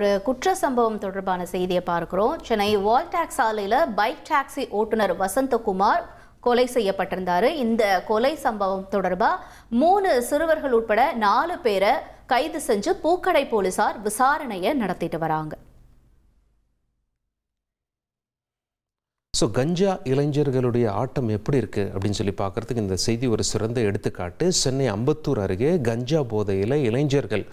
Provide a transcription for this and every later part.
ஒரு குற்ற சம்பவம் தொடர்பான செய்தியை பார்க்கிறோம். சென்னை வால்டாக்ஸ் சாலையில் பைக் டாக்ஸி ஓட்டுநர் வசந்தகுமார் கொலை செய்யப்பட்டிருந்தாரு. இந்த கொலை சம்பவம் தொடர்பாக 3 சிறுவர்கள் உட்பட 4 பேரை கைது செஞ்சு பூக்கடை போலீசார் விசாரணையை நடத்திட்டு வராங்க. கஞ்சா இளைஞர்களுடைய ஆட்டம் எப்படி இருக்குது அப்படின்னு சொல்லி பார்க்குறதுக்கு இந்த செய்தி ஒரு சிறந்த எடுத்துக்காட்டு. சென்னை அம்பத்தூர் அருகே கஞ்சா போதையில் இளைஞர்கள்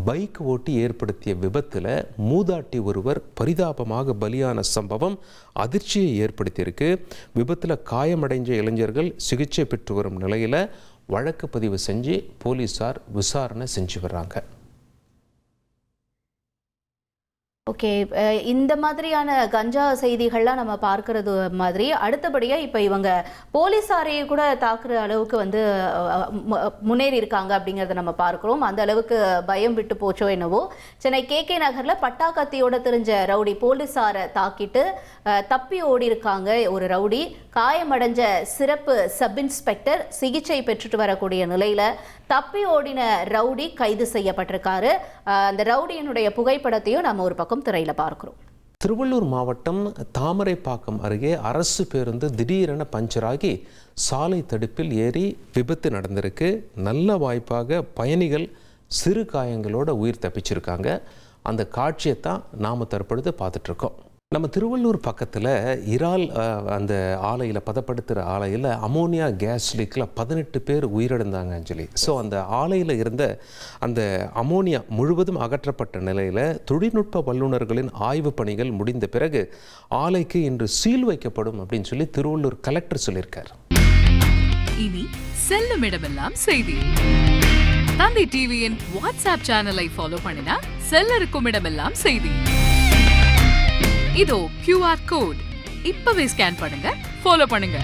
பைக் ஓட்டி ஏற்படுத்திய விபத்தில் மூதாட்டி ஒருவர் பரிதாபமாக பலியான சம்பவம் அதிர்ச்சியை ஏற்படுத்தியிருக்கு. விபத்தில் காயமடைஞ்ச இளைஞர்கள் சிகிச்சை பெற்று வரும் நிலையில் வழக்கு பதிவு செஞ்சு போலீஸார் விசாரணை செஞ்சு வர்றாங்க. ஓகே, இந்த மாதிரியான கஞ்சா செய்திகள்லாம் நம்ம பார்க்கறது மாதிரி அடுத்தபடியாக இப்போ இவங்க போலீஸாரையே கூட தாக்குற அளவுக்கு முன்னேறி இருக்காங்க அப்படிங்கிறத நம்ம பார்க்குறோம். அந்த அளவுக்கு பயம் விட்டு போச்சோ என்னவோ. சென்னை KK நகரில் பட்டாக்கத்தியோட தெரிஞ்ச ரவுடி போலீஸாரை தாக்கிட்டு தப்பி ஓடி இருக்காங்க ஒரு ரவுடி. காயமடைஞ்ச சிறப்பு சப் இன்ஸ்பெக்டர் சிகிச்சை பெற்றுட்டு வரக்கூடிய நிலையில் தப்பி ஓடின ரவுடி கைது செய்யப்பட்டிருக்காரு. அந்த ரவுடியினுடைய புகைப்படத்தையும் நம்ம ஒரு பக்கம் திரையில பார்க்கிறோம். திருவள்ளூர் மாவட்டம் தாமரைப்பாக்கம் அருகே அரசு பேருந்து திடீரென பஞ்சராகி சாலை தடுப்பில் ஏறி விபத்து நடந்திருக்கு. நல்ல வாய்ப்பாக பயணிகள் சிறு காயங்களோட உயிர் தப்பிச்சிருக்காங்க. அந்த காட்சியை தான் நாம் தற்பொழுது பார்த்துட்ருக்கோம். நம்ம திருவள்ளூர் பக்கத்தில் இறால் அந்த ஆலையில் பதப்படுத்துகிற ஆலையில் அமோனியா கேஸ் லீக்கில் 18 பேர் உயிரிழந்தாங்க அஞ்சலி. அந்த ஆலையில் இருந்த அந்த அமோனியா முழுவதும் அகற்றப்பட்ட நிலையில் தொழில்நுட்ப வல்லுநர்களின் ஆய்வு பணிகள் முடிந்த பிறகு ஆலைக்கு இன்று சீல் வைக்கப்படும் அப்படின்னு சொல்லி திருவள்ளூர் கலெக்டர் சொல்லியிருக்கார். இனி செல்லும் இடமெல்லாம் செய்தி. தந்தி டிவியின் வாட்ஸ்அப் சேனலை ஃபாலோ பண்ணினா செல்ல இருக்கும் இடமெல்லாம் செய்தி. இதோ QR கோட் இப்பவே ஸ்கேன் பண்ணுங்க, ஃபாலோ பண்ணுங்க.